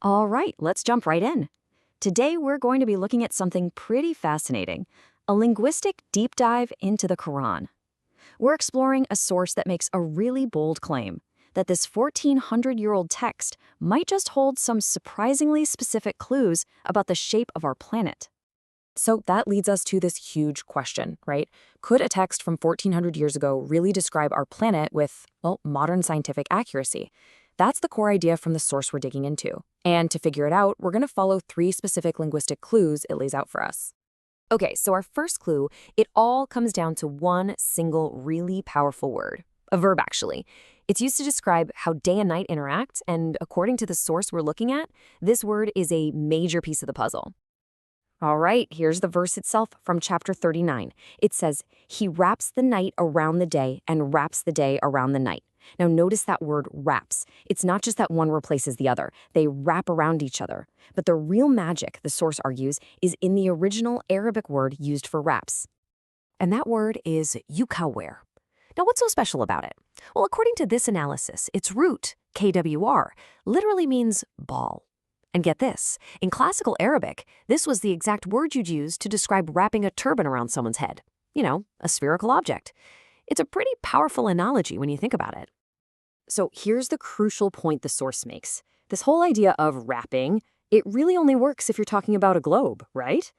All right, let's jump right in. Today, we're going to be looking at something pretty fascinating, a linguistic deep dive into the Quran. We're exploring a source that makes a really bold claim that this 1400-year-old text might just hold some surprisingly specific clues about the shape of our planet. So that leads us to this huge question, right? Could a text from 1400 years ago really describe our planet with, well, modern scientific accuracy? That's the core idea from the source we're digging into. And to figure it out, we're going to follow 3 specific linguistic clues it lays out for us. Okay, so our first clue, it all comes down to one single really powerful word. A verb, actually. It's used to describe how day and night interact, and according to the source we're looking at, this word is a major piece of the puzzle. All right, here's the verse itself from chapter 39. It says, "He wraps the night around the day and wraps the day around the night." Now notice that word wraps. It's not just that one replaces the other. They wrap around each other. But the real magic, the source argues, is in the original Arabic word used for wraps. And that word is yukawer. Now what's so special about it? Well, according to this analysis, its root, kwr, literally means ball. And get this, in classical Arabic, this was the exact word you'd use to describe wrapping a turban around someone's head. You know, a spherical object. It's a pretty powerful analogy when you think about it. So here's the crucial point the source makes. This whole idea of wrapping, it really only works if you're talking about a globe, right?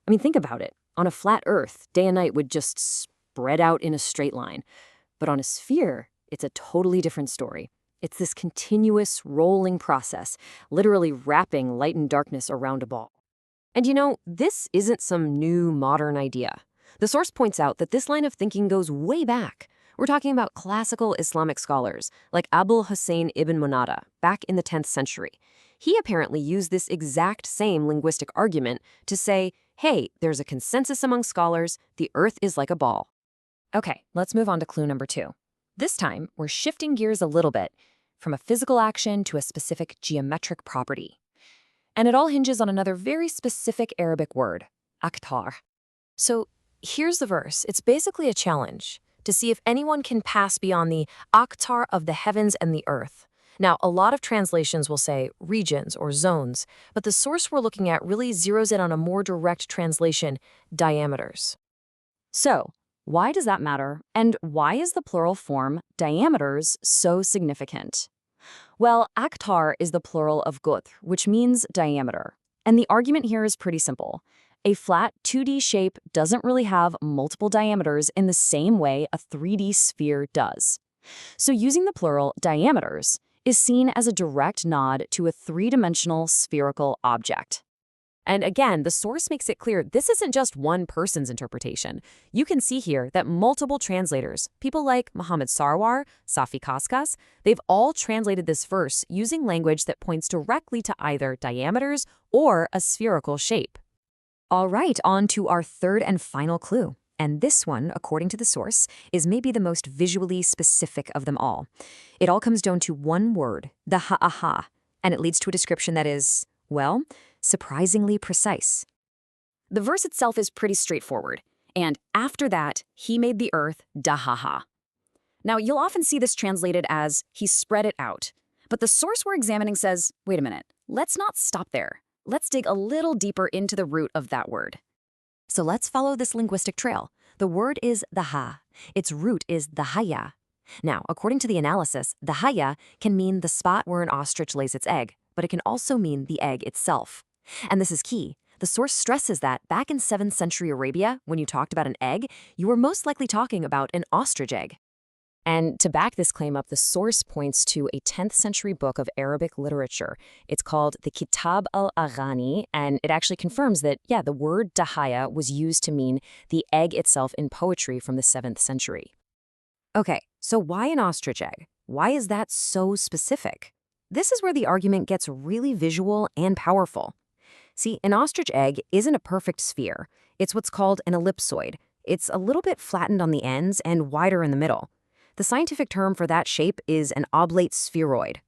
I mean, think about it. On a flat Earth, day and night would just spread out in a straight line. But on a sphere, it's a totally different story. It's this continuous, rolling process, literally wrapping light and darkness around a ball. And you know, this isn't some new, modern idea. The source points out that this line of thinking goes way back. We're talking about classical Islamic scholars like Abul Hussein ibn Munada back in the 10th century. He apparently used this exact same linguistic argument to say, hey, there's a consensus among scholars, the Earth is like a ball. Okay, let's move on to clue number 2. This time, we're shifting gears a little bit from a physical action to a specific geometric property. And it all hinges on another very specific Arabic word, aktar. So here's the verse. It's basically a challenge to see if anyone can pass beyond the aktar of the heavens and the earth. Now, a lot of translations will say regions or zones, but the source we're looking at really zeroes in on a more direct translation, diameters. So, why does that matter? And why is the plural form diameters so significant? Well, aktar is the plural of qutr, which means diameter. And the argument here is pretty simple. A flat 2D shape doesn't really have multiple diameters in the same way a 3D sphere does. So using the plural diameters is seen as a direct nod to a 3-dimensional spherical object. And again, the source makes it clear this isn't just one person's interpretation. You can see here that multiple translators, people like Muhammad Sarwar, Safi Kaskas, they've all translated this verse using language that points directly to either diameters or a spherical shape. All right, on to our third and final clue. And this one, according to the source, is maybe the most visually specific of them all. It all comes down to one word, the ha'aha, and it leads to a description that is, well, surprisingly precise. The verse itself is pretty straightforward. And after that, he made the earth dahaha. Now, you'll often see this translated as he spread it out. But the source we're examining says, wait a minute, let's not stop there. Let's dig a little deeper into the root of that word. So let's follow this linguistic trail. The word is the ha. Its root is the haya. Now, according to the analysis, the haya can mean the spot where an ostrich lays its egg, but it can also mean the egg itself. And this is key. The source stresses that back in 7th century Arabia, when you talked about an egg, you were most likely talking about an ostrich egg. And to back this claim up, the source points to a 10th century book of Arabic literature. It's called the Kitab al-Aghani, and it actually confirms that, yeah, the word dahaya was used to mean the egg itself in poetry from the 7th century. Okay, so why an ostrich egg? Why is that so specific? This is where the argument gets really visual and powerful. See, an ostrich egg isn't a perfect sphere. It's what's called an ellipsoid. It's a little bit flattened on the ends and wider in the middle. The scientific term for that shape is an oblate spheroid.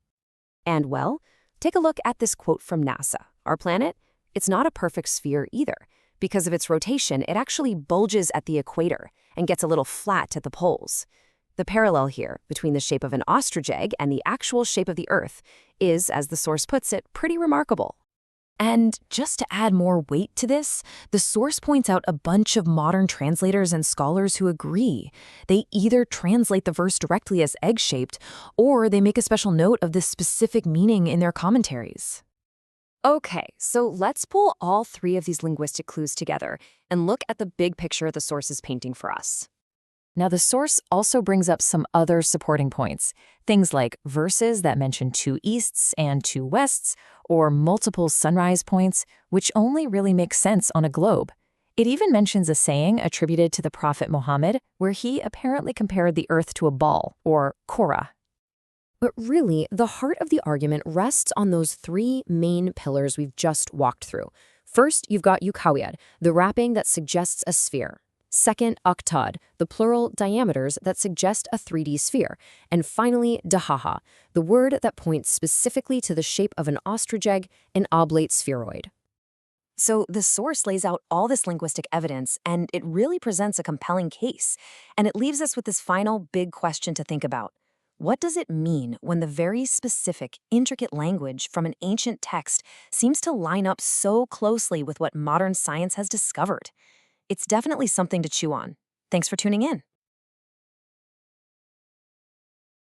And well, take a look at this quote from NASA. Our planet, it's not a perfect sphere either. Because of its rotation, it actually bulges at the equator and gets a little flat at the poles. The parallel here between the shape of an ostrich egg and the actual shape of the Earth is, as the source puts it, pretty remarkable. And just to add more weight to this, the source points out a bunch of modern translators and scholars who agree. They either translate the verse directly as egg-shaped, or they make a special note of this specific meaning in their commentaries. Okay, so let's pull all three of these linguistic clues together and look at the big picture the source is painting for us. Now, the source also brings up some other supporting points, things like verses that mention two easts and two wests, or multiple sunrise points, which only really make sense on a globe. It even mentions a saying attributed to the Prophet Muhammad, where he apparently compared the earth to a ball, or Korah. But really, the heart of the argument rests on those three main pillars we've just walked through. First, you've got Yukawiad, the wrapping that suggests a sphere. Second, Aktad, the plural diameters that suggest a 3D sphere. And finally, Dahaha, the word that points specifically to the shape of an ostrich egg, an oblate spheroid. So the source lays out all this linguistic evidence, and it really presents a compelling case. And it leaves us with this final big question to think about. What does it mean when the very specific, intricate language from an ancient text seems to line up so closely with what modern science has discovered? It's definitely something to chew on. Thanks for tuning in.